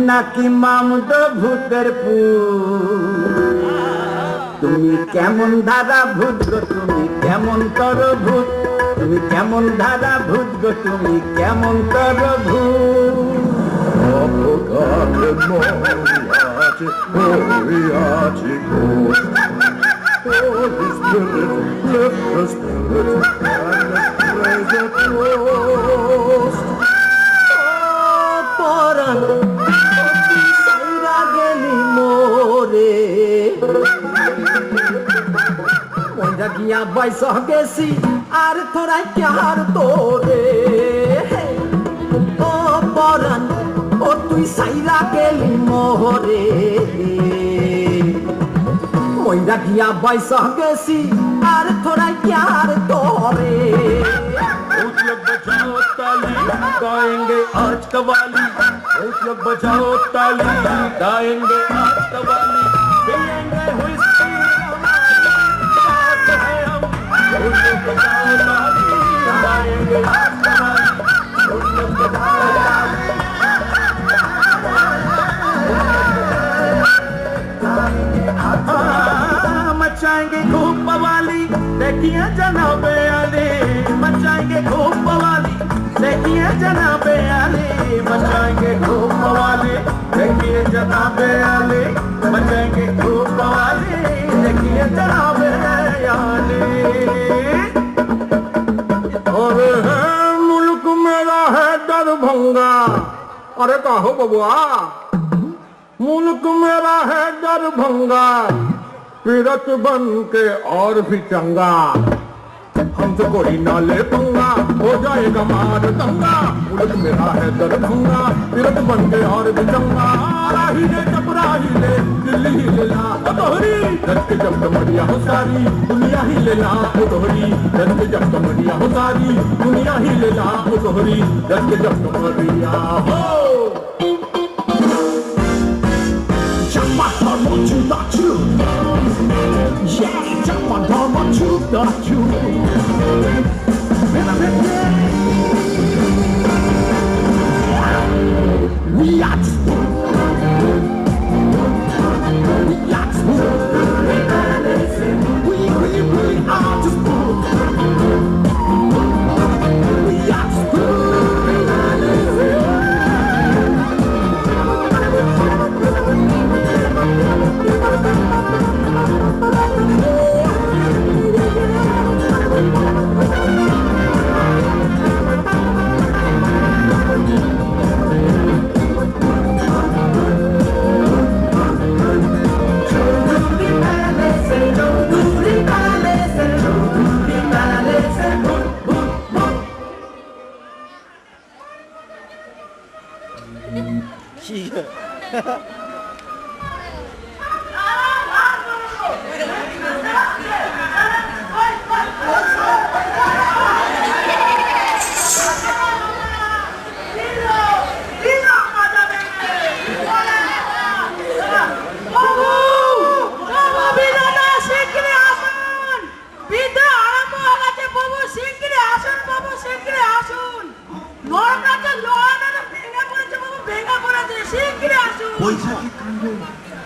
নাকি মামদ ভূতের তুমি কেমন ধারা ভূত গো, তুমি কেমন তর ভূত, তুমি কেমন ধারা ভূত গো, তুমি কেমন তর গিয়া বাইশ গেছি আর থোড়াই কার তোরে ও পরান ও তুই সাইরা গেলি মোহরে মইরা গিয়া বাইশ গেছি আর থোড়াই কার তোরে बहुत लोग बजाओ ताली गाएंगे आज कवाली, बहुत लोग बजाओ ताली गाएंगे आज कवाली, पिएंगे व्हिस्की मचाएंगे खूब बवाली, देखिए जनाबे आले, मचाएंगे खूब बवाली, देखिए जनाबे आले, मचाएंगे खूब बवाली, देखिए जनाबे आले, मचाएंगे खूब बवाली, देखिए जनाबे आले। अरे मुल्क मेरा है दरभंगा, अरे कहो बबुआ, मुल्क मेरा है दरभंगा, पीरत बन के और भी चंगा, हमसे कोई ना ले पंगा, हो जाएगा मार दंगा। मुल्क मेरा है दरभंगा, पीरत बन के और भी चंगा, राही ले चपराही ले दिल्ली ही ले ला तोहरी, दस के जब कमरिया हो सारी दुनिया ही ले ला तोहरी, दस के जब कमरिया हो सारी दुनिया ही ले ला तोहरी, दस के जब कमरिया हो। Jump on what you thought you, yeah, jump on what you thought you. We are just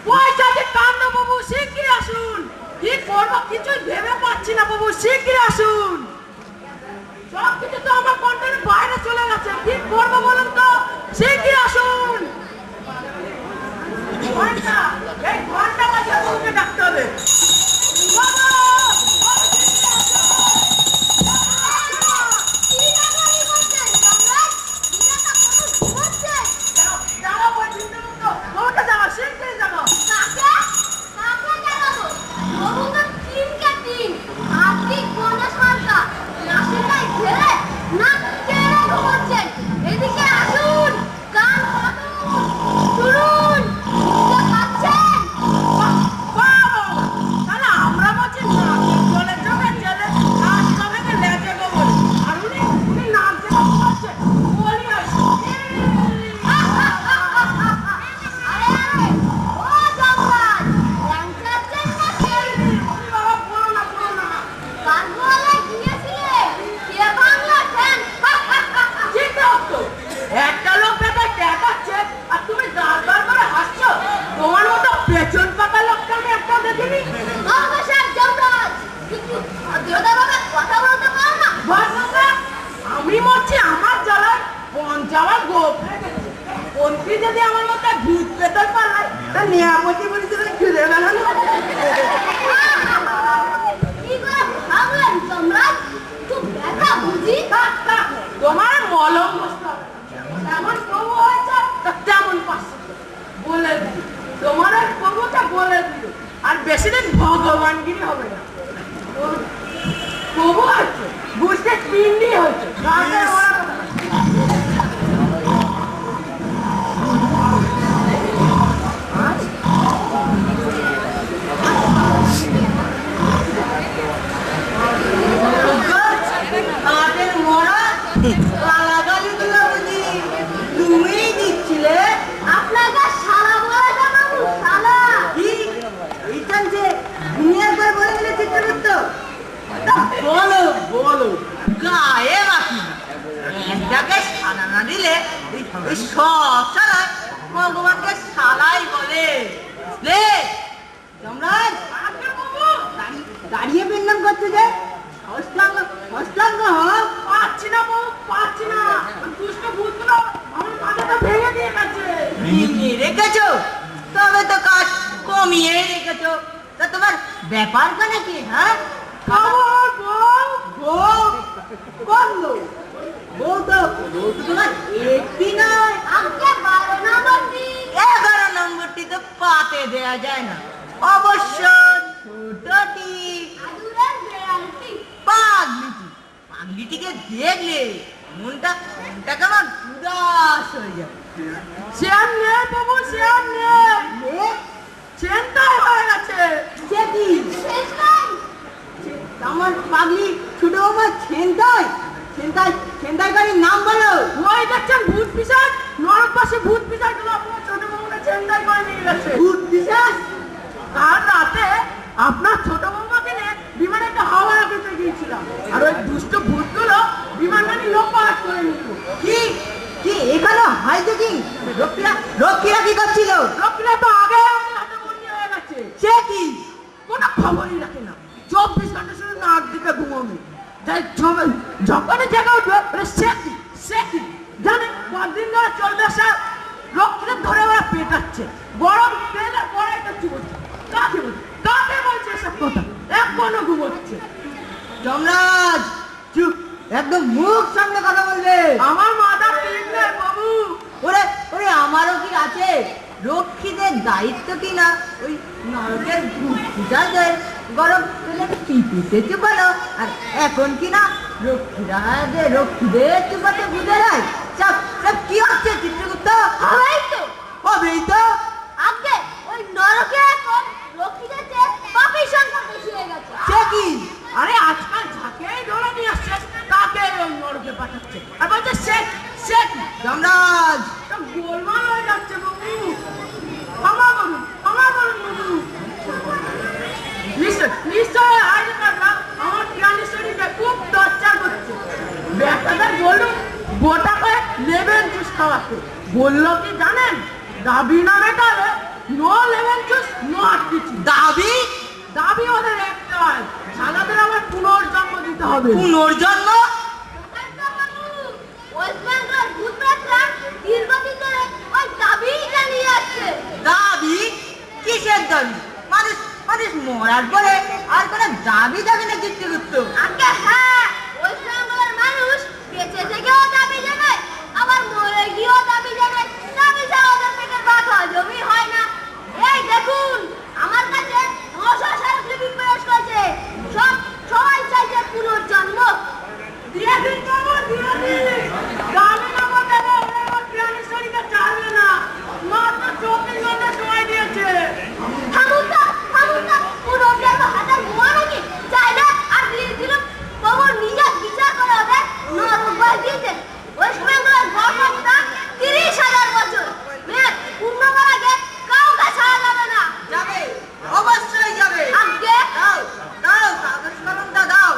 পয়সাচিক কাণ্ড বাবু, শিগগির আসুন। কি করবো কিছুই ভেবে পাচ্ছি না বাবু, শিগগির আসুন। সব কিছু তো আমার কন্ট্রোলের বাইরে চলে গেছে, কি করবো বলুন তো? শিগগির আসুন। ঘন্টা, এই ঘন্টা বাজে বউকে ডাকতে হবে। বাবা, আমি মরছি আমার জ্বালায়, পঞ্চাবার গোপ মন্ত্রী যদি আমার মতো ভূত পেতে পারলাই তা নিয়ামতি বলি তুমি ঘুরে বেড়ানো। তোমার মলম এমন প্রভু হয়েছে তেমন পাচ্ছে বলে দিল, তোমার প্রভুটা বলে দিল। আর বেশি দিন ভগবানগিরি হবে না, প্রভু আছে বুঝতে পিন্ডি হয়েছে। তুমিই দিচ্ছিলে আপনাকে শালা বলে জানাবো, শালা কি এইখান যে দুনিয়ার পর বলে দিলে চিত্রগুপ্ত। বলো বলো, গায়ে বাকি একটাকে শালা না দিলে এই সব শালা ভগবানকে শালাই বলে। যমরাজ দাঁড়িয়ে বিন্নাম করছে যে অষ্টাঙ্গ হোক। পাচ্ছি না বউ, পাচ্ছি না। দুষ্ট ভূতগুলো আমার মাথাটা ভেঙে দিয়ে গেছে। ভেঙে রেখেছো? তবে তো কাজ কমিয়ে রেখেছো। তা তোমার ব্যাপারটা নাকি? হ্যাঁ, আমার বউ বউ বললো বউ তো তোমার একটি নয়, আমাকে 12 নম্বরটি 11 নম্বরটি তো পাতে দেয়া যায় না। অবশ্য ছোটটি পাগলিটিকে দেখলে মনটা কেমন উদাস হয়ে যায়। চেন নেই বাবু, চেন নেই, চেনটাই হয়ে গেছে। সে কি আমার পাগলি ছোট বাবা ছেনতাই বাড়ির নাম বলো। ওই দেখছেন ভূত পিশাচ, নরক পাশে ভূত পিশাচ গুলো আপনার ছোট বাবুকে চেনটাই করে নিয়ে গেছে। ভূত পিশাচ? কাল রাতে আপনার ছোট বৌমাকে নিয়ে বিমানে একটা হাওয়া রাখতে গিয়েছিলাম, আর ওই দুষ্ট ভূতগুলো বিমানখানি লোপাট করে নিত। কি কি এখানে হয় দেখি রক্ষীরা কি করছিল? লোকরা তো আগে আমাদের হাতে বন্দি হয়ে গেছে। সে কি কোনো খবরই রাখে না, 24 ঘন্টা শুধু নাক দিকে ঘুমাবে। তাই যখনই জেগে উঠবে সে জানে কদিন ধরে চলবে স্যার। রক্ষীরা ধরে ওরা পেটাচ্ছে, গরম তেলে কড়াইটা চুবচ্ছে। কাকে বলছে এসব কথা? এখনো ঘুমোচ্ছে। যমরাজ চুপ, একদম মুখ সামনে কথা বলবে। আমার মাথা ঠিক নেই বাবু। ওরে ওরে আমারও কি আছে? রক্ষীদের দায়িত্ব কি না ওই নরকের ভূতদের গরম তেলে পিপিতে চুপানো, আর এখন কি না রক্ষীদের চুপাতে বুঝে যায়। সব কি হচ্ছে চিত্রগুপ্ত? হবেই তো। আগে ওই নরকে এখন রক্ষীদের চেয়ে পাপীর সংখ্যা বেশি হয়ে গেছে। সে কি? আরে আজকাল যাকেই ধরে নিয়ে আসছে তাকে ওই নরকে পাঠাচ্ছে, আর বলছে সে যমরাজ গোলমাল হয়ে যাচ্ছে বাবু। ক্ষমা করুন বাবু। নিশ্চয় আজকাল আমার প্রাণেশ্বরীকে খুব টর্চার করছে। ব্যাটাদের বলুন গোটা করে লেবেন জুস খাওয়াতে। বললো কি জানেন, দাবি না মেটালে নো লেমন জুস নো কিছু। দাবি দাবি ওদের একটাই, সালাদের আবার পুনর্জন্ম দিতে হবে। পুনর্জন্ম? ওয়েস্ট বেঙ্গল ভূতপ্রেতরা দীর্ঘদিন ধরে ওই দাবিই চালিয়ে আসছে। দাবি? কিসের দাবি? মানুষ মানুষ মরার পরে আর কোনো দাবি যাবে না চিত্রগুপ্ত? আগে হ্যাঁ, ওয়েস্ট বেঙ্গলের মানুষ বেঁচে থেকেও দাবি জানায়, আবার মরে গিয়েও দাবি জানায়। দাবি ছাড়া ওদের পেটের ভাত হজমই হয় না। এই দেখুন, আমার কাছে 900 স্মারকলিপি পেশ করেছে। সবাই চাইছে পুনর্জন্ম। দিয়ে দিন বাবু, দিয়ে দিন। দাবি না মেটালে ওরা এবার প্রাণেশ্বরীকে ছাড়বে না। মাত্র 24 ঘন্টা সময় দিয়েছে। থামুন না, পুনর্জন্ম হাজার মোয়া নাকি? চাইলে আর দিয়ে দিল। বাবু নিজে বিচার করে ওদের নরক বাস দিয়েছেন। ওয়েস্ট বেঙ্গলের গড়পড়তা 30,000 বছর। মেয়ে পূর্ণ করার আগে কাউকে ছাড়া যাবে না। যাবে, অবশ্যই যাবে। আগে দাও দাও, কাগজ কলমটা দাও,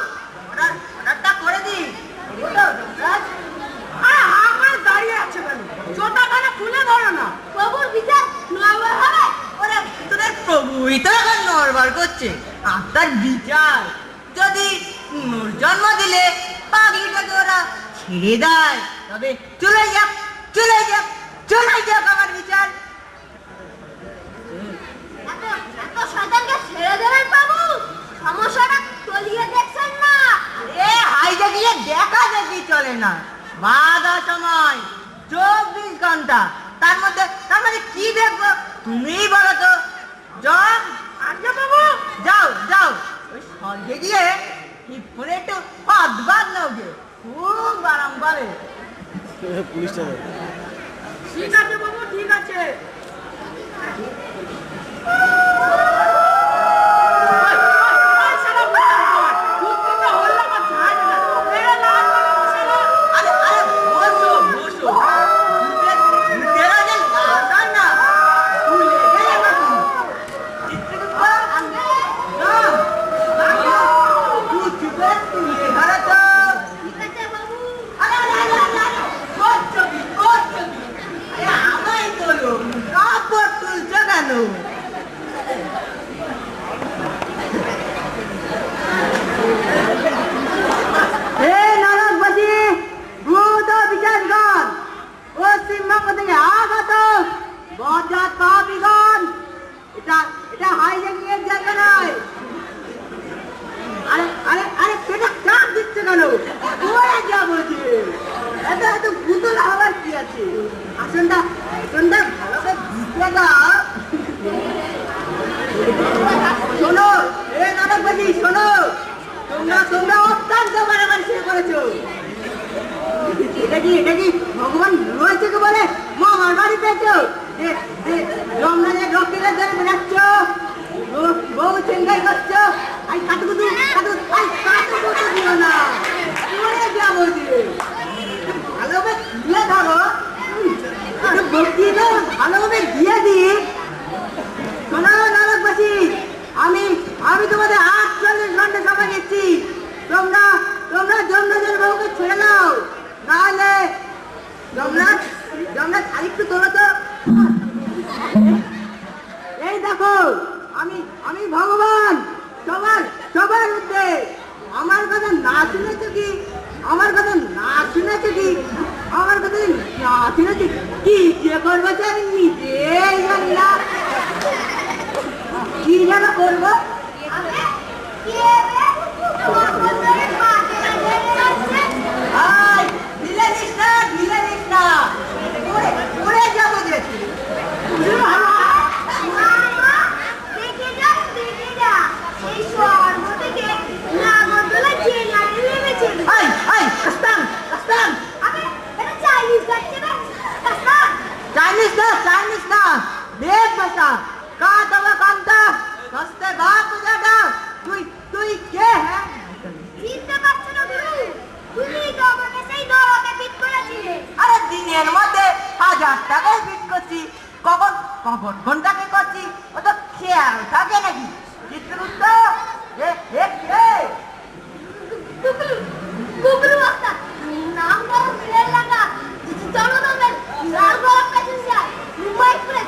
অর্ডারটা করে দিই। আরে হাঁ করে দাঁড়িয়ে আছে কেন? জোটাখানা খুলে ধরো না। বাবুর বিচার নরবর হবে। ওরে তোদের প্রভুই তো এখন নড়বড় করছে। আপনার বিচার যদি পুনর্জন্ম দিলে পাগলিটাকে ওরা ছেড়ে দেয়, তবে চলে যাক আমার বিচার। এত শয়তানকে ছেড়ে দেবেন বাবু? সমস্যাটা তলিয়ে দেখছেন না? এ হাইজা গিয়ে দেখা দেখি চলে না। বাধা সময় 24 ঘন্টা, তার মধ্যে কি দেখবো তুমিই বলো তো। যাও আগে বাবু, যাও ওই সঙ্গে গিয়ে ফোনে একটু পাঁচবার নেওগে, খুব আরাম করে। ঠিক আছে বাবু, ঠিক আছে। আরে বসো ভূতেরা যে লাগায় না, তুলে গেলে নাকি? চিত্রগুপ্ত, তুলে ধরে তো। ঠিক আছে বাবু। আরে করছো কি? আরে আমায় তোলো, কাপড় তুলছো কেন? নরকবাসী, ভূত বিচারগণ, পশ্চিমবঙ্গ থেকে আগত বজ্জাত পাপীগণ, এটা হাইজ্যাকিং এর জায়গা নয়। আরে পেটে চাপ দিচ্ছে কেন? ওরা যা বলছে, এত ভূতল হওয়ার কি আছে? আসনটা ভালো করে বুঝতে দাও। শোনো, নরকবাসী শোনো, তোমরা অত্যন্ত বাড়াবাড়ি শুরু করেছো। এটা কি ভগবান রয়েছে কি বলে মামার বাড়ি পেয়েছো? রমজানের রক্তিদের ধরে বেড়াচ্ছ, বউ চেঙ্গাই করছো। কাতুকুতু দিও না, যা বলছি ভালোভাবে তুলে ধরো। বক্তৃতা ভালোভাবে দিয়ে দিই। শোনো নরকবাসী, আমি তোমাদের 48 ঘন্টা সময় দিচ্ছি। তোমরা যমরাজের বউকে ছেড়ে দাও, নাহলে যমরাজ আরেকটু তোলো তো। এই দেখো, আমি ভগবান, সবার মধ্যে। আমার কথা না শুনেছো কি? কি যে করবো আমি নিজেই জানি না। কি যেন করবো? আগে কে রে? তোমার বন্ধুরে পাশে লেগে আছে। ঢিলে দিস না, উড়ে যাবো দেখি। মামা, দেখে যা, এই স্বর্গ থেকে নাগরদোলা চেঙ্গারি নেমেছে। কাস্তান আবে, এটা চাইনিজ যাচ্ছে না? কাস্তান, चाइनीज ना देख बसा का तवा कांता सस्ते भाग बुझा दाও তুই কে হ্যাঁ? চিনতে পারছো না গুরু? তুমি তো আমাকে সেই নরকে পিট করেছিলে। আরে দিনের মধ্যে 1000 টাকায় বিট করছি, কখন ঘন্টাকে করছি, ও তো খেয়াল থাকে নাকি? চিত্রগুপ্ত গুগলু একটা নাম বড় ফেল লাগা জনগণের লাল গরম প্যাসেঞ্জার মুম্বাই এক্সপ্রেস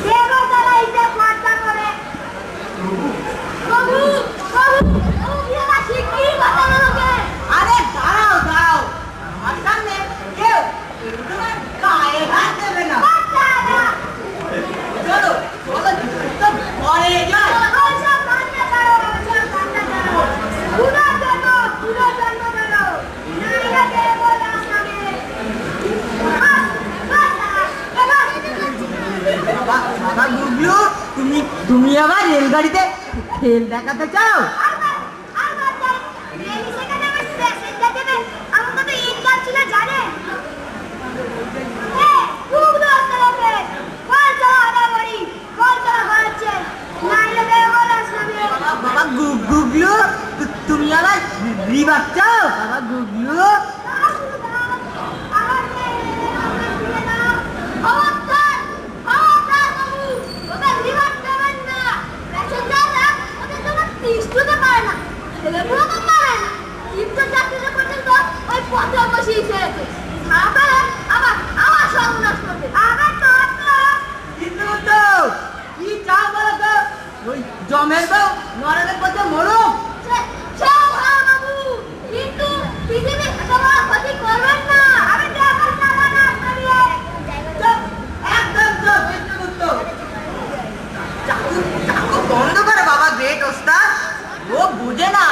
দেবো তারা হিসেব খরচা করে বাবু বাবু বিয়েটা শিগগিরই বাঁচানো লোকে আরে দাঁড়াও দাঁড়াও, আমার সামনে কেউ তোমার গায়ে হাত দেবে না। বাচ্চা না চলো চলো, তো ঘরে যাই। ওইসব কান্না করো ওইসব কান্না করো পুরো জন্ম করো নারীরা দেবো রাস্তাকে বাবা গুগলু, তুমি আবার রেলগাড়িতে খেল দেখাতে চাও? বাবা গুগলু, তুমি আবার রিভার চাও? বাবা গুগলু, কি চাও বলো তো? ওই জমের বউ নরকের পথে মরুক? কিন্তু পৃথিবী এত বড় ক্ষতি করবেন না আমি দেখার না চুপ, একদম চুপ, চিত্রগুপ্ত। চাকু চাকু বন্ধ করো বাবা গ্রেট ওস্তাদ। ও বুঝে না,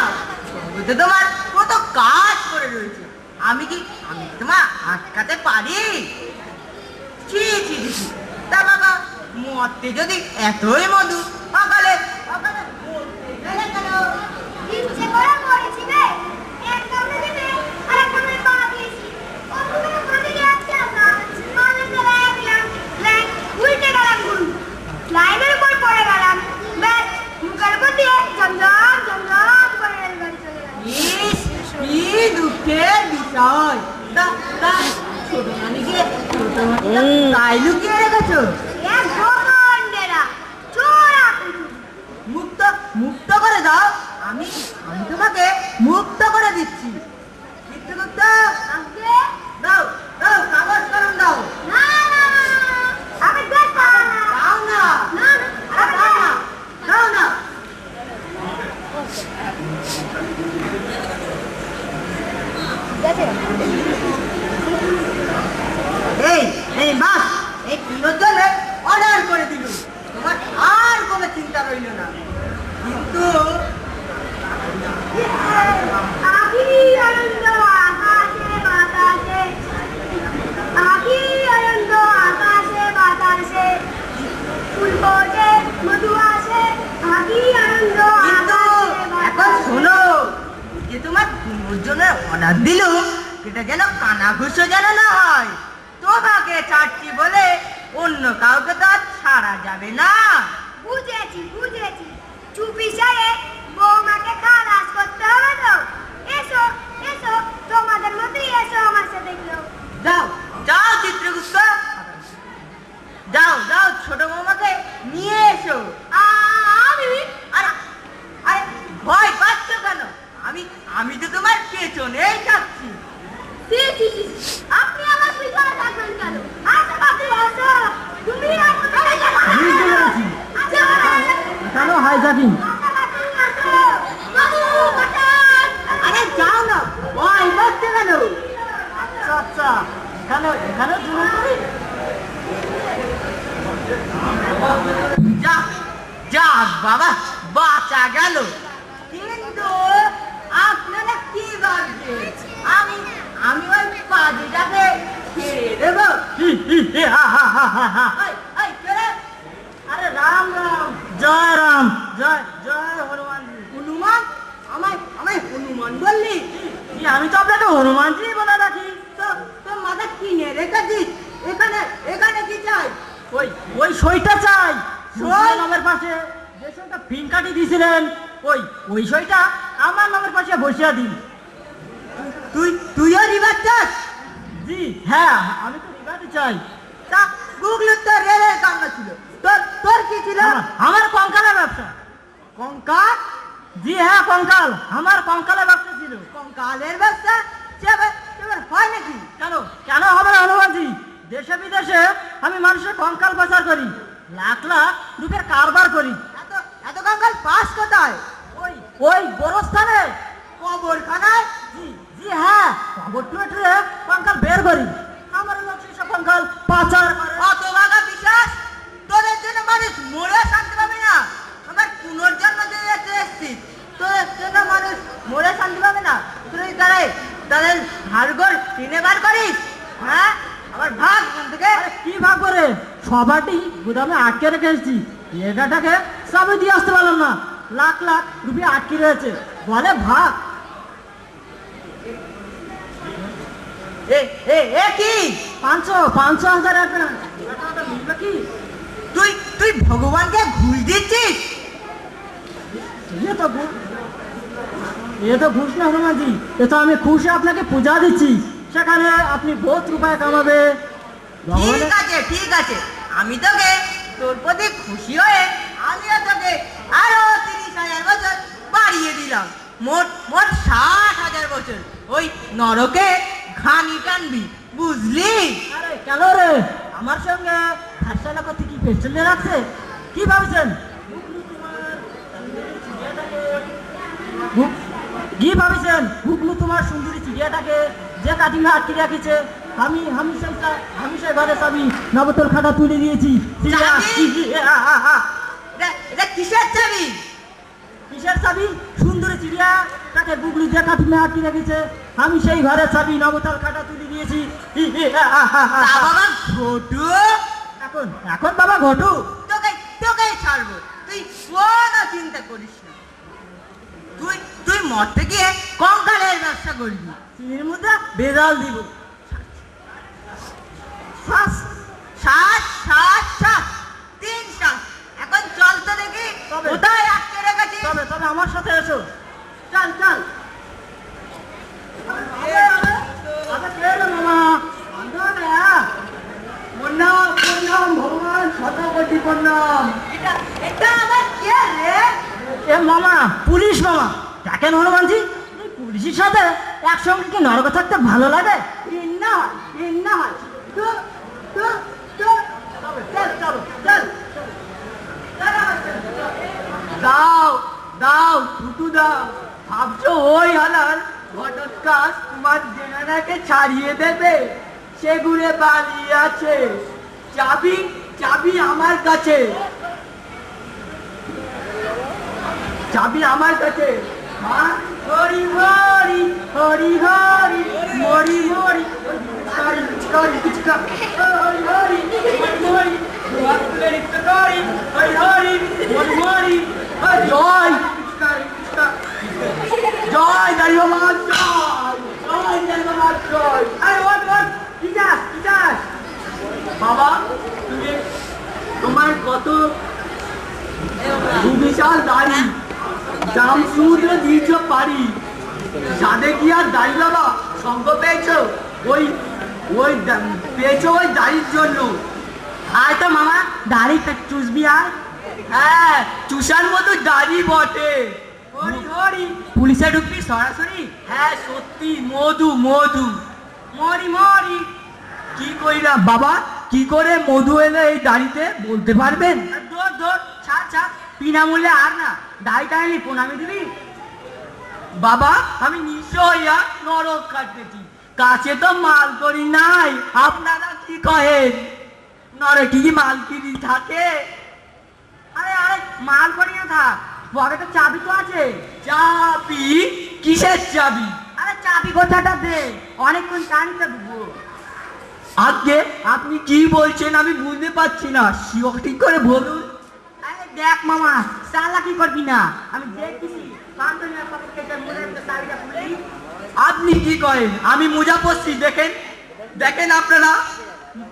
বুঝে তোমার কত কাজ করে রয়েছে। আমি কি তোমার আটকাতে পারি? ছি ছি ছি ছি। তা বাবা মরতে যদি এতই মধু, অকালে অকালে মরতে গেলে কেন? ইচ্ছে করে মরেছি রে এক কামড়ে দিবে আর এক কামড়ে পা দিয়েছি ওখানে মাটি যাচ্ছে না আমি তো লাগলাম লাইন উল্টে গেলাম গুরু লাইনের উপর পড়ে গেলাম ব্যাস মুখের উপর দিয়ে ঝমঝম ঝমঝম করে রেলগাড়ি চলে গেল ইস, কি দুঃখের বিষয়। তা তা ছোট মানিকে তাই লুকিয়ে রেখেছো? এক ভগবানরা চোরা কুকুর মুক্ত মুক্ত করে দাও, আমি আমি তোমাকে মুক্ত করে দিচ্ছি। চিত্রগুপ্ত, আজকে দাও দাও, কাগজ কলম দাও। না না না আমি দেখব না দাও না, না আরে দাও না, দাও না। এই এই বাস, এই কিলোর জন্য অর্ডার করে দিল, তোমার আর কোনো চিন্তা রইল না। কিন্তু আখি আনন্দ আকাশে বাতাসে আখি আনন্দ আকাশে বাতাসে ফুল ফোটে মধু আসে আখি আনন্দ কিন্তু আকাশে এখন বাতাসে শোনো, যে তোমার কিলোর জন্য অর্ডার দিল, সেটা যেন কানাঘুষো যেন না হয়। তোমাকে ছাড়ছি বলে অন্য কাউকে তো আর ছাড়া যাবে না। বুঝেছি বুঝেছি চুপি সারে বৌমাকে খালাস করতে হবে তো এসো এসো তোমাদের মতোই এসো আমার সাথে কেউ যাও যাও চিত্রগুপ্ত, যাও যাও ছোট বৌমাকে নিয়ে এসো। আমি আরে আরে ভয় পাচ্ছ কেন? আমি আমি তো তোমার পেছনেই থাকছি। সি সি সি আপনি আমার পিছনে থাকবেন কেন আসো বাবু আসো তুমি বুঝতে পেরেছি। কেন হাইজাকিং? বাবু বাঁচান আরে যাও না, ভয় পাচ্ছ কেন? আচ্ছা আচ্ছা, এখানে এখানে জুলুম করি। যাক যাক বাবা, বাঁচা গেল। কিন্তু আপনারা কি ভাবছেন আমি আমি ওই পাজিটাকে ছেড়ে দেবো? এই, এই, কে রে? আরে রাম রাম, জয় রাম, জয় জয় হনুমান। হনুমান? আমায় আমায় হনুমান বললি? আমি তো আপনাকে হনুমানজি বলে রাখি। তো তোর মাথা কিনে রেখেছিস? এখানে এখানে কি চাই? ওই ওই সইটা চাই সই? নামের পাশে যে সইটা পিন কাটি দিয়েছিলেন ওই ওই সইটা আমার নামের পাশে বসিয়ে দিন। তুইও রিভার চাস? জি হ্যাঁ, আমি তো রিবাদি চাই। তা গুগল তো রেলের কামনা ছিল, তোর তোর কি ছিল? আমার কঙ্কালের ব্যবসা। কঙ্কাল? জি হ্যাঁ কঙ্কাল, আমার কঙ্কালের ব্যবসা ছিল। কঙ্কালের ব্যবসা এবার হয় নাকি? কেন কেন হবে না হনুমানজি? দেশে বিদেশে আমি মানুষের কঙ্কাল পাচার করি। লাখ লাখ রুপের কারবার করি। এত এত কাঙ্গাল পাস কোথায়? ওই ওই গোরস্থানে। কবরখানায়? জি জি হ্যাঁ, খবর টুয়েটে কঙ্কাল বের করি। আমার লোক সেসব কঙ্কাল পাচার করে। অত বাঘা বিশ্বাস? তোদের জন্য মানুষ মরে শান্তি পাবে না? আমার পুনর্জন্ম দিয়ে এসেছিস, তোদের জন্য মানুষ মরে শান্তি পাবে না? তুই তাদের হাড়গোড় টেনে বার করিস, হ্যাঁ? আবার ভাগ ওখান থেকে। আরে কি ভাগ করে? সবাটি গুদামে আটকে রেখে এসেছি, এটাটাকে চাবি দিয়ে আসতে পারলাম না। লাখ লাখ রুপি আটকে রয়েছে, বলে ভাগ। এ এ এ কি? 500,000 অ্যাডভান্স। এটা মিলবে কি? তুই তুই ভগবানকে ঘুষ দিচ্ছিস? এ তো ঘুষ না হনুমানজি, এ তো আমি খুশি আপনাকে পূজা দিচ্ছি, সেখানে আপনি বহুত রূপায় কামাবে। ঠিক আছে ঠিক আছে, আমি তোকে তোর প্রতি খুশি হয়ে আমিও তোকে আরো 30,000 বছর বাড়িয়ে দিলাম। মোট মোট 60,000 বছর ওই নরকে ঘানি টানবি, বুঝলি? আরে কেন রে, আমার সঙ্গে ফাঁসলা করতে কি পেস্টেল রাখছে? কি ভাবছেন? কি ভাবছেন গুগলু তোমার সুন্দরী চিড়িয়াটাকে যে কাটিংয়ে আটকে রেখেছে? আমি সেই ঘরে চাবি নবতল খাতা তুলে দিয়েছি। চাবি? এটা কিসের চাবি? কিসের চাবি? সুন্দরী চিড়িয়া তাকে গুগলু যে কাটিংয়ে আটকে রেখেছে, আমি সেই ঘরে চাবি নবতল খাতা তুলে দিয়েছি। তা বাবা ঘটু, এখন এখন বাবা ঘটু। তোকে তোকে ছাড়বো, তুই কোনো চিন্তা করিস না। তুই তুই মরতে গিয়ে কঙ্কালের ব্যবসা করবি, চিনির মধ্যে বেজাল দিব। শ্বাস শ্বাস শ্বাস শ্বাস 3 শ্বাস। এখন চল তো দেখি তবে। কোথায় আটকে রেখেছিস। তবে তবে আমার সাথে এসো, চল চল। আচ্ছা কে রে মামা? প্রণাম ভগবান, শতকোটি প্রণাম। এটা আমার কে রে? এ মামা, পুলিশ মামা। দেখেন হনুমানজি, এই পুলিশের সাথে একসঙ্গে কি নরক থাকতে ভালো লাগে? না হয় তো তো তো চল চল চল। দাও দাও ছুটু দাও। ভাবছো ওই হালাল ঘটোৎকাচ তোমার জেনানাকে ছাড়িয়ে দেবে? সে ঘুরে পালিয়ে আছে। চাবি চাবি আমার কাছে, চাবি আমার কাছে। হ্যাঁ, হরি হরি হরি হরি মরি মরি হরি হরি হরি হরি মরি মরি হরি হরি মরি মরি। জয় জয় দাঁড়িয়ে জয় জয় দাঁড়িয়ে জয়। আরে ওট ওট, কি যাস কি যাস? বাবা তুমি, তোমার কত বিশাল দাড়ি, জাম সমুদ্র দিয়েছ পারি, সাদে কি আর দাড়ি বাবা সঙ্গ পেয়েছো? ওই ওই পেয়েছো ওই দাড়ির জন্য। আয় তো মামা, দাড়ি চুষবি আয়। হ্যাঁ, চুষার মতো দাড়ি বটে। হরি হরি, পুলিশে ঢুকবি সরাসরি? হ্যাঁ সত্যি, মধু মধু মরি মরি। কি কইরা বাবা, কি করে মধু এলো এই দাড়িতে বলতে পারবেন? ধর ধর, ছাড় ছাড়, বিনামূল্যে আর না, দাড়িটা এলি প্রণামী দিবি। বাবা আমি নিঃস্ব হইয়া নরক কাটতেছি, কাছে তো মাল করি নাই, আপনারা কি কহেন? নরকে কি মাল কিনি থাকে? আরে আরে মাল করি না থাক, পকেটে চাবি তো আছে। চাবি? কিসের চাবি? আরে চাবি গোছাটা দে, অনেকক্ষণ টানতে দেবো। আজকে আপনি কি বলছেন আমি বুঝতে পারছি না, ঠিক করে বলুন। আরে দেখ মামা, চালাকি করবি না, আমি দেখতেছি। আপনি কি করেন? আমি মোজা পরছি, দেখেন দেখেন আপনারা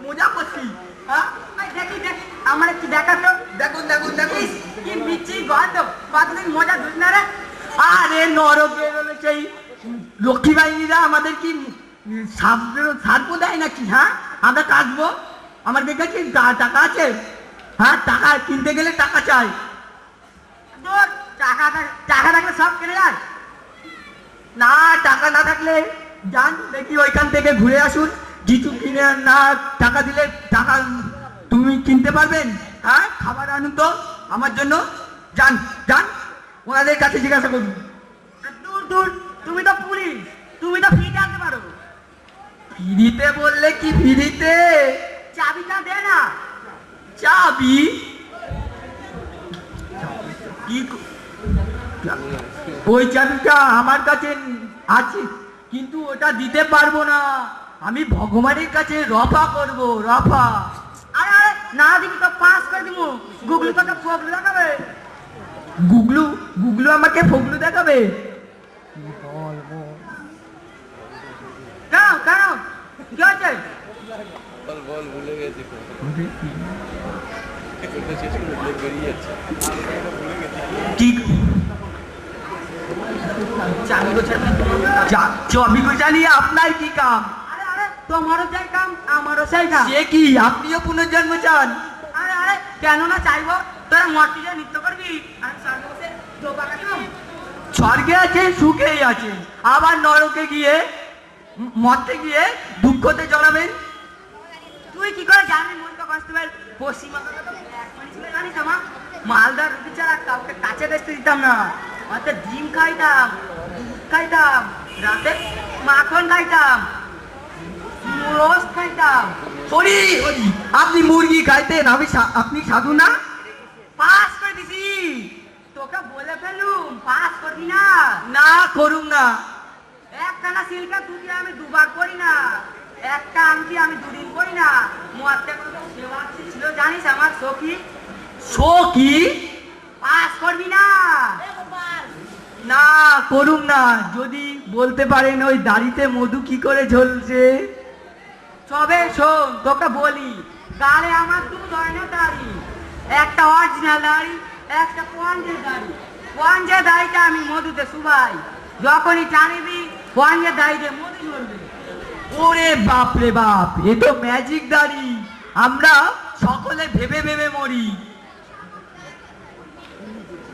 মোজা পরছি। হ্যাঁ দেখি দেখ, আমার একটু দেখাতো। দেখুন দেখুন দেখুন, কি বিচ্ছি গন্ধ, কতদিন মজা ধুস না রে। আরে নরকের হলো সেই লক্ষ্মী বাহিনীরা আমাদের কি সার্প দেয় নাকি? হ্যাঁ আমরা কাটবো, আমার দেখেছি টাকা আছে। হ্যাঁ টাকা কিনতে গেলে টাকা চাই। টাকা থাকলে সব কেনে যায় না, টাকা না থাকলে যান দেখি ওইখান থেকে ঘুরে আসুন, কিছু কিনে না টাকা দিলে টাকা তুমি কিনতে পারবেন। হ্যাঁ খাবার আনুন তো আমার জন্য। যান যান ওনাদের কাছে জিজ্ঞাসা করুন। দূর দূর, তুমি তো পুলিশ, তুমি তো ফিরে আনতে পারো। ফিরিতে বললে কি ফিরিতে? চাবিটা দে না। চাবি? ওই চাবিটা আমার কাছে আছে, কিন্তু ওটা দিতে পারবো না। আমি ভগবানের কাছে রফা করব, রফা। আরে আরে না দিবি তো পাস করে দিব। গুগল তোকে ফগলু দেখাবে। গুগলু? গুগলু আমাকে ফগলু দেখাবে? কেন কেন কি হচ্ছে? বল ভুলে গেছি শেষ করে বেরিয়ে যাচ্ছে। ঠিক চাবি গোছালিয়ে আপনার কি কাম? আরে আরে তোমারও যাই কাম আমারও সেই কাম। সে কি আপনিও পুনর্জন্ম চান? আরে আরে কেন না চাইবো? তোরা মর্তিজা নৃত্য করবি, আমি স্বর্গে বসে দোপা কাটলাম। স্বর্গে আছেন, সুখেই আছেন, আবার নরকে গিয়ে মরতে গিয়ে দুঃখতে জড়াবেন। তুই কি করে জানি মনিকা কনস্টেবল পশ্চিমবঙ্গে তো এক মানে ছিল জানিস আমার? মালদার রুটি ছাড়া কাউকে কাছে দেখতে দিতাম না। অর্থাৎ ডিম খাইতাম, দুধ খাইতাম, রাতে মাখন খাইতাম, রোস্ট খাইতাম। ওরে ওরে, আপনি মুরগি খাইতেন, আপনি সাধু না? পাস করে দিছি। তোকে বলে ফেলুম পাস করবি না। না করুন না। একখানা সিল্কা তুই আমি দুবার করি না, একটা আংটি আমি দুদিন করি না। মোয়াতে সেবা ছিল জানিস আমার সখী। সখী? পাস করবি না। না করুন না। যদি বলতে পারেন ওই দাড়িতে মধু কি করে ঝলছে? সবে শোন তোকে বলি, গালে আমার দু ধরনের দাড়ি, একটা অরিজিনাল দাড়ি, একটা পঞ্জের দাড়ি। পঞ্জের দাড়িটা আমি মধুতে শুভাই, যখনই টানিবি পঞ্জের দাড়িতে মধু ঝরবে। ওরে বাপ রে বাপ, এ তো ম্যাজিক দাড়ি। আমরা সকলে ভেবে ভেবে মরি।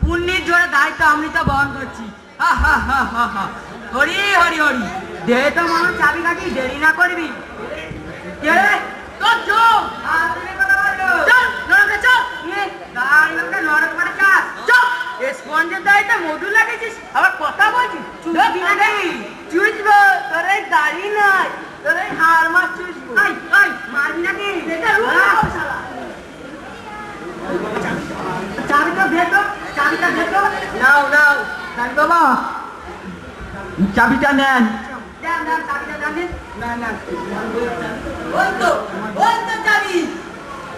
পুণ্যের জোরে দায়িত্ব আমি তো বহন করছি। হা হা হা হা হা। হরি হরি হরি, দে তো মনে চাবি কাটি, দেরি না করবি। কে রে? তোর চোখ। আর তুমি কথা বলছো? চল নরকে চল। গাড়ি লোকে নরক মানে চাস। চল। এ স্পঞ্জের দাড়িতে মধু লাগিয়েছিস, আবার কথা বলছিস? চুষবি নাকি? চুষবো। তোর এই দাড়ি নাই, তোর এই হাড় মাছ চুষবো। আই আই মারবি নাকি? এটা রুল শালা। চাবিটা দে তো, চাবিটা দে তো। নাও নাও দাঁড়ি বাবা, চাবিটা নেন। দেন দেন চাবিটা দেন। না না, ওই তো চাবি।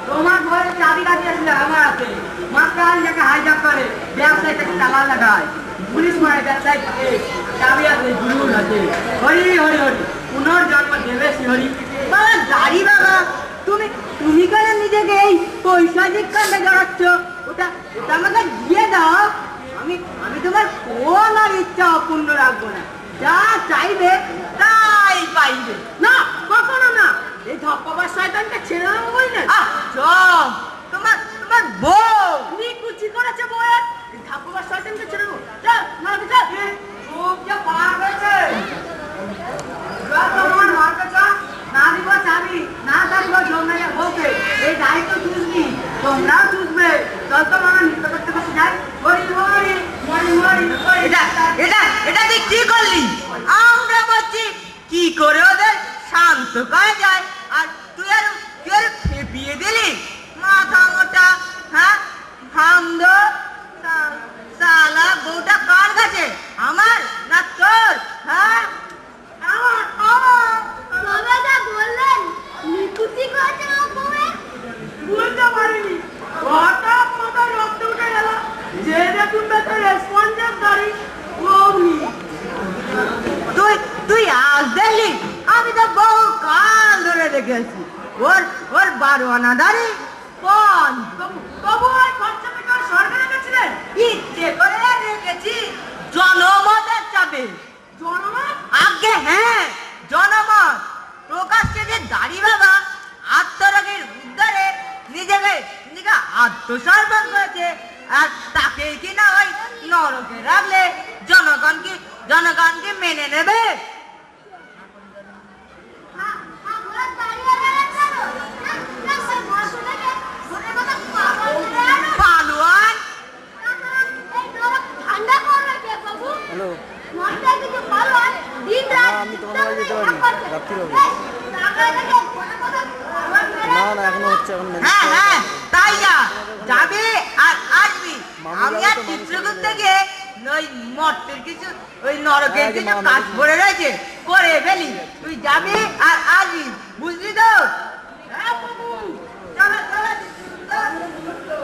তোমার ঘরে চাবি কাটিয়েছিল আমার হাতে। মাস্টার যাকে হাইজাক করে ব্যবসায় থেকে তালা লাগায়, পুলিশ মারে ব্যবসায় থাকে, চাবি আছে, জুলুন আছে। হরি হরি হরি, পুনর্জন্ম দেবে হরি। বাবা দাড়ি বাবা, তুমি তুমি কেন নিজেকে এই পৈশাচিক কাণ্ডে জড়াচ্ছ? ওটা ওটা আমাকে দিয়ে দাও। আমি আমি তোমার কোন আর ইচ্ছা অপূর্ণ রাখবো না। যা চাইবে তাই পাইবে। না কখনো না, এই ধপ্পাবার শয়তানটা ছেড়ে দেবো বললে? চল, তোমার তোমার বউ নিকুচি করেছে বউয়ের, এই ধপ্পাবার শয়তানটা ছেড়ে দেবো। চল মারবি চল। খুব যে পার হয়েছে। তোমার মারবে চল। না দিব চাবি, না দিব জন্মের বউকে। এই দায়িত্ব চুষবি, তোমরাও চুষবে। চল তো মামা নৃত্য করতে করতে যাই। হরি হরি মরি মরি। এটা এটা এটা তুই কি করলি? আমরা বলছি কি করে ওদের শান্ত করা যায়, আর তুই আর খেপিয়ে দিলি। মাথা মোটা, হ্যাঁ হামদ। সালা বউটা কার কাছে, আমার না তোর? হ্যাঁ আমার আমার তবে যা বললেন নিকুচি করেছে আমার বউয়ের। বলতে পারিনি, হঠাৎ মাথায় রক্ত উঠে গেল। যে দেখুন বেটা রেসপন্সের দাঁড়ি অগ্নি। তুই তুই আজ দেখলি? আমি তো বহু কাল ধরে দেখেছি। ওর ওর 12 আনা দাড়ি কোন তবু ওই খরচা থেকে সরকার রেখেছিলেন। ইচ্ছে করে রেখেছি জনমতের চাপে। জনমত? আগে হ্যাঁ, জনমত প্রকাশ্যে যে দাড়ি বাবা আত্মরোগের উদ্ধারে নিজেকে নিজেকে আত্মসমর্পণ করেছে, আর তাকে কিনা ওই নরকে রাখলে জনগণকে মেনে নেবে? আমরা দাঁড়িয়ে গেলেন কেন? না না সে বসে থেকে মনে কথা পাগল না না এখনো হচ্ছে এখন হ্যাঁ হ্যাঁ তাই যা যাবে আর আসবি। আমি আর চিত্রগুপ্ত গিয়ে ওই মর্তের কিছু ওই নরকের কিছু কাজ পড়ে রয়েছে করে ফেলি। তুই যাবি আর আসবি, বুঝলি তো? হ্যাঁ বাবু, চলো চলো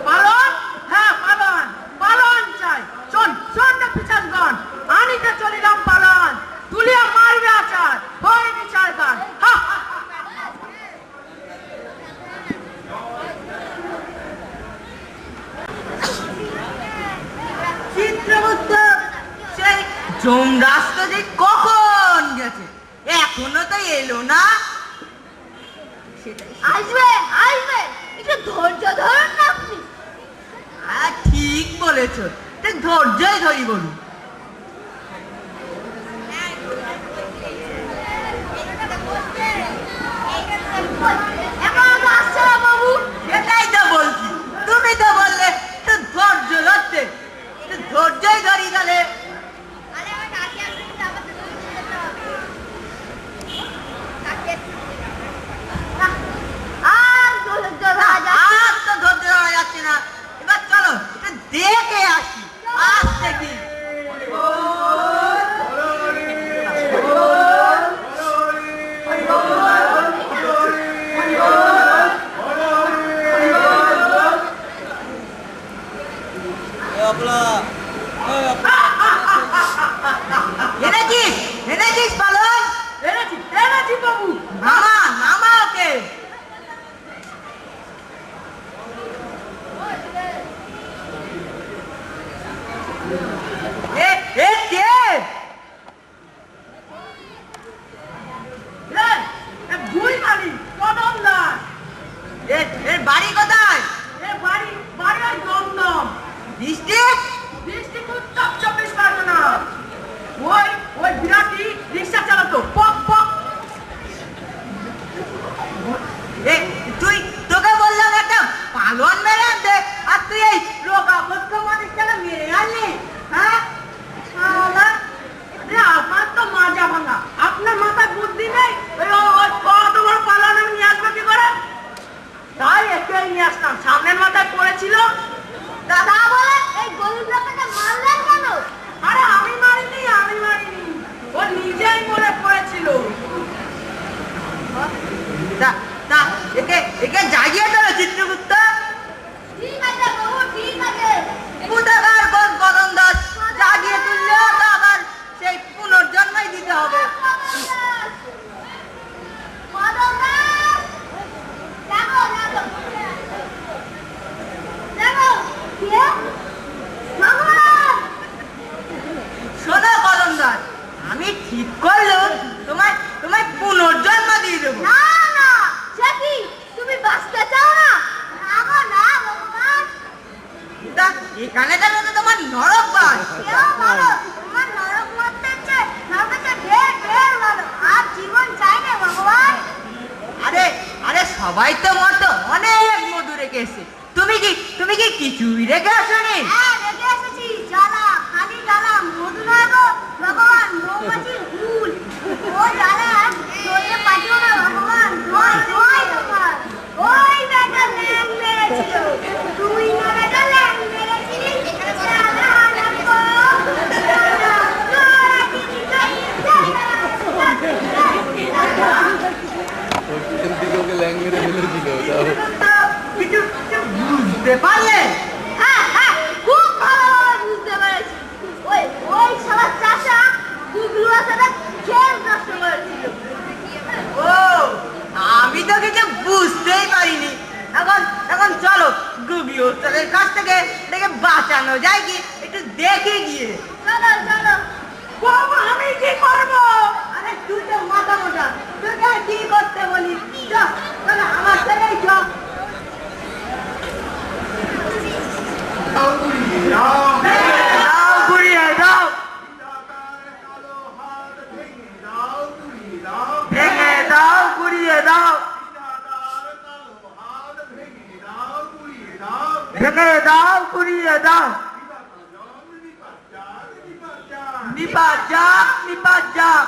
পালন, হ্যাঁ পালন, পালন চাই। শোন শোন না পিছাসগণ, আনিতে চলিলাম পালন, তুলিয়া মারবে আচার, হয় বিচার গান। চিত্রগুপ্ত সেই যমরাজ যে কখন গেছে, এখনো তো এলো না। আসবে আসবে, একটু ধৈর্য ধরুন না আপনি। ঠিক বলেছ, ধৈর্যই ধরি বলুন। এখনো তো আসছে না বাবু। এটাই তো বলছি, তুমি তো বললে তো ধৈর্য ধরতে, ধৈর্যই ধরি তাহলে। আর ধৈর্য ধরা যাচ্ছে না। আর তো ধৈর্য ধরা যাচ্ছে না। এবার চলো একটু দেখে আসি আসছে কি। এনেছিস এনেছিস পালন? এনেছি এনেছি বাবু। নামা নামা ওকে। এ এ কে? দুই মালিক কদম দাস, এর বাড়ি কোথায়? এ বাড়ি বাড়ি ওই দমদম ডিস্ট্রিক্ট? ডিস্ট্রিক্ট উত্তর 24 পরগনা। ওই ওই বিরাটি রিক্সা চালাতো, পক পক। তুই তোকে বললাম একটা পালন মেরে আনতে, আর তুই এই রোগা বদ্ধ মানুষটাকে মেরে আনলি, হ্যাঁ? শালা, এ আপনার তো মাজা ভাঙা, আপনার মাথায় বুদ্ধি নেই। ওই ওই কত বড় পালন আমি নিয়ে আসবো কি করে? তাই একে নিয়ে আসলাম, সামনের মাথায় পড়েছিল। দাদা বলে এই গরিব লোকটাকে মারলেন কেন? আরে আমি মারিনি, আমি মারিনি, ও নিজেই মরে পড়েছিল। তা তা একে একে জাগিয়ে তোলো চিত্রগুপ্ত। ঠিক আছে বাবু, ঠিক আছে। কোথাকার কদম দাস জাগিয়ে তুললেও তো আবার সেই পুনর্জন্মই দিতে হবে। কদম দাস, দেখো দেখো দেখো, কে? ভগবান! শোনো কদম দাস, আমি ঠিক করলেও তোমায় তোমায় পুনর্জন্ম দিয়ে দেবো। না না, সে কি তুমি বাঁচতে চাও না? রাগো না ভগবান। তা এখানে কেন তো তোমার নরক বাস? কেউ ভালো, তোমার নরক মরতে চেয়ে নরকের ঢের ঢের ভালো। আর জীবন চাই না ভগবান। আরে আরে সবাই তো মতো অনেক মধু রেখে এসছে, তুমি কি কিছুই রেখে আসনি? হ্যাঁ, রেখে এসেছি। জ্বালা, খালি জ্বালা, মধু নয় গো ভগবান, মৌমাছির হুল। ও জ্বালা দইয়ে পাঠিও না ভগবান, দই দই তোমার। ওই বেটা ল্যাং মেরেছিল, তুই না বেটা ল্যাং মেরেছিলি। জ্বালা লাগো, জ্বালা, তোরা কি চাই? ওইখান থেকে ওকে ল্যাং মেরে ফেলেছিল তাও। কিছু বুঝতে পারলে? হ্যাঁ হ্যাঁ, খুব ভালোভাবে বুঝতে পেরেছি। ওই ওই শালা চাচা গুগলুর সাথে খেল নষ্ট করেছিল। ও আমি তো কিছু বুঝতেই পারিনি। এখন এখন চলো গুগলি ওস্তাদের কাছ থেকে দেখে বাঁচানো যায় কি একটু দেখে গিয়ে। চলো চলো। বাবু আমি কি করবো? আরে তুই তো মাথা মোটা, তোকে আর কি করতে বলি? চল চলো আমার সাথেই চল। দাও ঘুরিয়ে দাও, ভেঙে দাও ঘুরিয়ে দাও, ভেঙে দাও ঘুরিয়ে দাও। নিপাত যাক নিপাত যাক,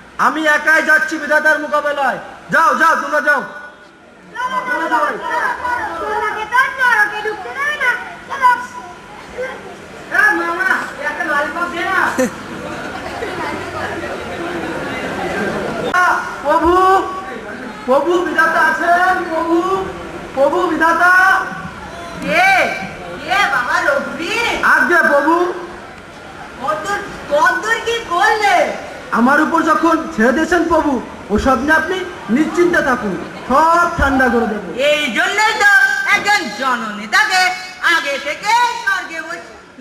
আমি একাই যাচ্ছি বিধাতার মোকাবেলায়। যাও যাও, তোমরা যাও। তোমাকে তো নরকে ঢুকতে দেবে না। চলো। মামা একটা ললিপপ দে না। প্রভু, প্রভু বিধাতা আছেন, প্রভু, প্রভু বিধাতা। কে কে বাবা রঘুবীর? আজ্ঞে প্রভু। কদ্দুর কি করলে? আমার উপর যখন ছেড়ে দিয়েছেন প্রভু, ওসব নিয়ে আপনি নিশ্চিন্তে থাকুন, সব ঠান্ডা করে দেবো। এই জন্যই তো একজন জননেতাকে আগে থেকে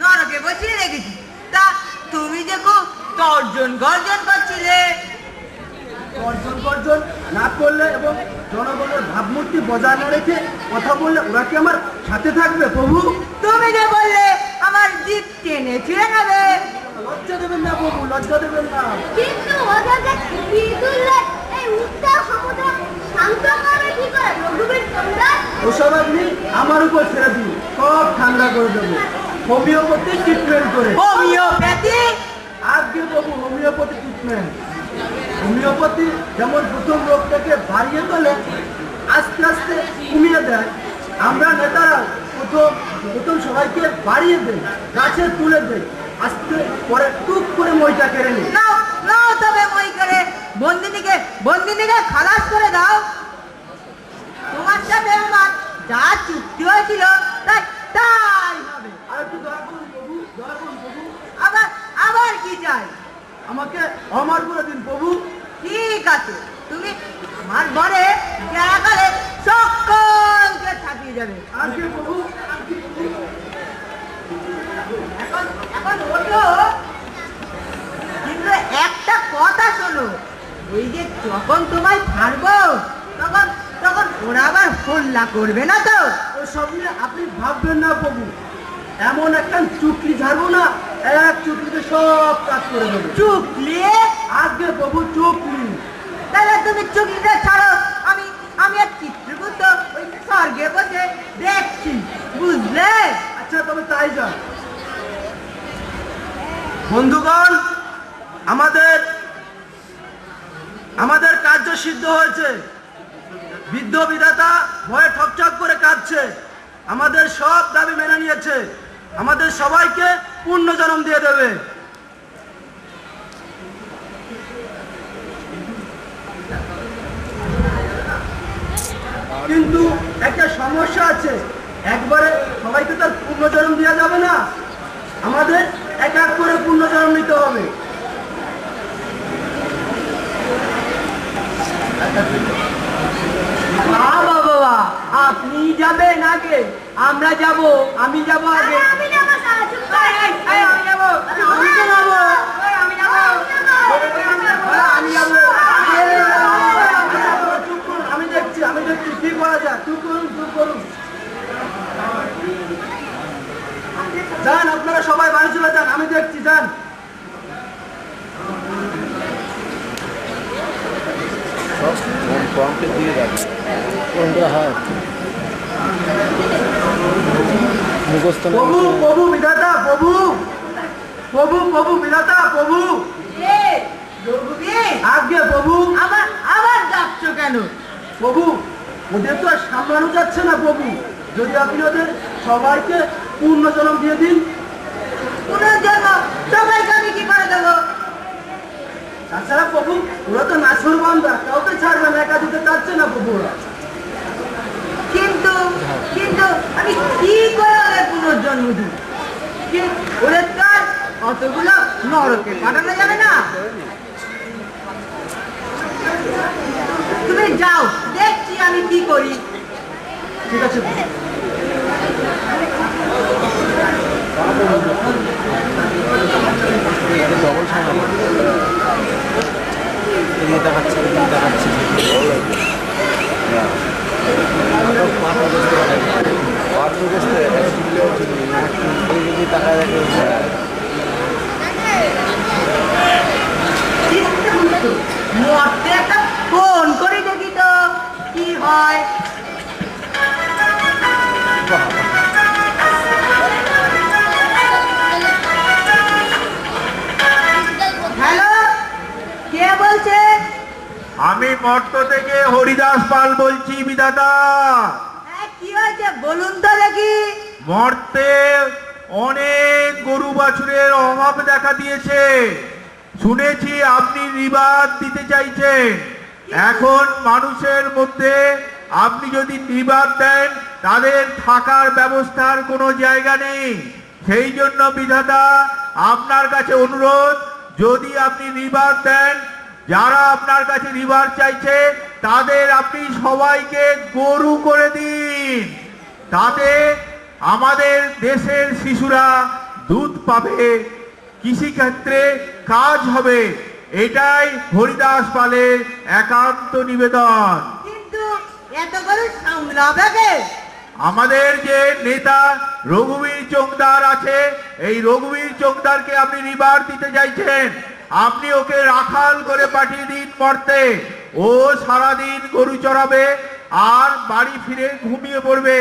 নরকে বসিয়ে রেখেছি। তা তুমি যে খুব তর্জন গর্জন করছিলে। গর্জন গর্জন না করলে এবং জনগণের ভাবমূর্তি বজায় না রেখে কথা বললে ওরা কি আমার সাথে থাকবে প্রভু? তুমি যে বললে আমার জিভ টেনে ছিঁড়ে নেবে। লজ্জা দেবেন না প্রভু, লজ্জা দেবেন না। কিন্তু ওদেরকে খেপিয়ে তুললে এই উত্তাল সমুদ্র শান্ত করবে কি করে রঘুবীর সম্রাট? ওসব আপনি আমার উপর ছেড়ে দিন, সব ঠান্ডা করে দেবো হোমিওপ্যাথি ট্রিটমেন্ট করে। হোমিওপ্যাথি? আজকে প্রভু হোমিওপ্যাথি ট্রিটমেন্ট। হোমিওপ্যাথি যেমন প্রথম রোগটাকে বাড়িয়ে তোলে, আস্তে আস্তে কমিয়ে দেয়, আমরা নেতারা প্রথম সবাইকে বাড়িয়ে দেয়, গাছে তুলে দেয়, আস্তে পরে টুক করে মইটা কেড়ে নেই। নাও নাও তবে মই করে বন্দিনীকে খালাস করে দাও। তোমার সাথে আমার যা চুক্তি হয়েছিল তাই তাই হবে। আর একটু দয়া করুন প্রভু, দয়া করুন প্রভু। আবার কি চাই? আমাকে অমর করে দিন প্রভু। ঠিক আছে, তুমি আমার ঘরে গেলে সকলকে ছাপিয়ে যাবে। আজকে প্রভু এখন ওঠো, কিন্তু একটা কথা শোনো, ওই যে যখন তোমায় ছাড়বো তখন তখন ওরা আবার হল্লা করবে না তো? ওসব নিয়ে আপনি ভাববেন না প্রভু, এমন একটা চুক্তি ঝাড়বো না, এক চুক্তিতে সব কাজ করে দেবে। চুকলি? আজকে প্রভু চুক্তি। তাহলে তুমি চুকলিটা ছাড়ো, আমি এক চিত্রগুপ্ত ওই স্বর্গে বসে দেখছি, বুঝলে? আচ্ছা তবে তাই যা। বন্ধুগণ, আমাদের কার্য সিদ্ধ হয়েছে। বৃদ্ধ বিধাতা ভয়ে ঠকঠক করে কাঁদছে, আমাদের সব দাবি মেনে নিয়েছে, আমাদের সবাইকে পূর্ণ জন্ম দিয়ে দেবে। কিন্তু একটা সমস্যা আছে, একবারে সবাইকে তার পূর্ণ জন্ম দেওয়া যাবে না, আমাদের এক এক করে পূর্ণ জন্ম নিতে হবে। বাবা আপনি যাবেন আগে? আমরা যাব, আমি যাব আগে। আমি যাবো সারা চুপ করে। আমি যাব, আমি তো যাবো। আমি যাব, আমি যাব। চুপ করুন, আমি দেখছি কি করা যায়। চুপ করুন। যান, আপনারা সবাই বাড়ি চলে যান, আমি দেখছি, যান। ফর্মটা দিয়ে রাখি, মুখস্থ না প্রভু বিধাতা, প্রভু বিধাতা, প্রভু। আজ্ঞে প্রভু। আবার যাচ্ছ কেন? প্রভু, ওদের তো আর সামলানো যাচ্ছে না প্রভু, যদি আপনি ওদের সবাইকে পূর্ণ জন্ম দিয়ে দিন। পুনর্জন্ম সবাইকে আমি কি করে দেবো? তাছাড়া প্রভু, ওরা তো নাছর বান্দা, কাউকে ছাড়বে না, একা দিতে চাচ্ছে না প্রভু ওরা। কিন্তু আমি কি করে ওদের পুনর্জন্ম দিই? ওদের তো আর অতগুলো নরকে পাঠানো যাবে না। তুমি যাও, দেখছি আমি কি করি। ঠিক আছে প্রভু। ডবল সামনে এদিকে দেখাচ্ছে, এদিকে দেখাচ্ছে, ভালো লাগবে। পাথর বসতে একটা টিকলেও ঠিক নেই, যদি টাকা দেখে মরতে একটা ফোন করে দেখি তো কি হয়। হ্যালো, কে বলছেন? আমি মর্ত থেকে হরিদাস পাল বলছি বিধাতা। কি হয়েছে বলুন তো দেখি। মর্তে অনেক গরু বাছুরের অভাব দেখা দিয়েছে, শুনেছি আপনি নিবাদ দিতে চাইছেন। এখন মানুষের মধ্যে আপনি যদি নিবাদ দেন তাদের থাকার ব্যবস্থার কোনো জায়গা নেই। সেই জন্য বিধাতা আপনার কাছে অনুরোধ, যদি আপনি নিবাদ দেন, যারা আপনার কাছে নিবাদ চাইছে তাদের আপনি সবাইকে গরু করে দিন। তাতে আমাদের দেশের শিশুরা দুধ পাবে, কৃষিক্ষেত্রে কাজ হবে। এটাই হরিদাস পালের একান্ত নিবেদন। কিন্তু এত করে সামলাবে কে? আমাদের যে নেতা রঘুবীর চোংদার আছে, এই রঘুবীর চোংদারকে আপনি নিবার দিতে চাইছেন। আপনি ওকে রাখাল করে পাঠিয়ে দিন মর্তে। ও সারাদিন গরু চড়াবে আর বাড়ি ফিরে ঘুমিয়ে পড়বে।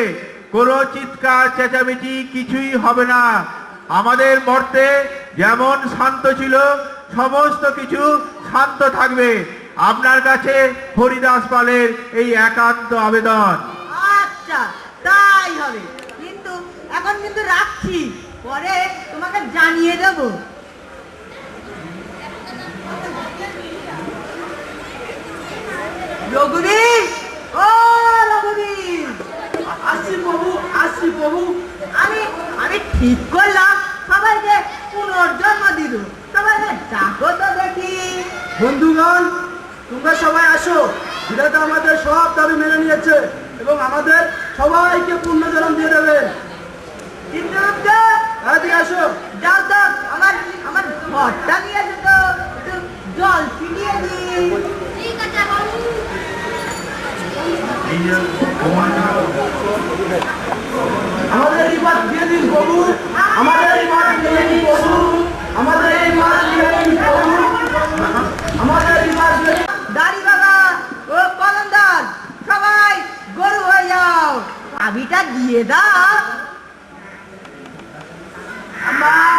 কোনো চিৎকার চেঁচামেচি কিছুই হবে না। আমাদের মর্তে যেমন শান্ত ছিল সমস্ত কিছু শান্ত থাকবে। আপনার কাছে হরিদাস পালের এই একান্ত আবেদন। আচ্ছা তাই হবে, কিন্তু এখন কিন্তু রাখছি, পরে তোমাকে জানিয়ে দেব। রঘুবীর, ও রঘুবীর, আসি প্রভু, আসি প্রভু। আমি আমি ঠিক করলাম সবাইকে পুনর্জন্ম দিল। সবাইকে ডাকো তো দেখি। বন্ধুগণ, তোমরা সবাই আসো। বিধাতা আমাদের সব দাবি মেনে নিয়েছে এবং আমাদের সবাইকে পুণ্যজনম দিয়ে দেবেন। চিত্রগুপ্ত, তাড়াতাড়ি আসো। যাও তো, আমার আমার ঘরটা নিয়ে এসো তো, একটু জল ছিটিয়ে দিই। ঠিক আছে বাবু। আমাদের এই মাঠ দিয়ে দিন প্রভু, আমাদের এই মাঠ দিয়ে দিন প্রভু, আমাদের এই মাঠ দিয়ে দিন প্রভু, আমাদের এই মাঠ দিয়ে দিন। দাড়ি বাবা ও কলমদার, সবাই গরু হয়ে যাও, চাবিটা দিয়ে দাও। আমার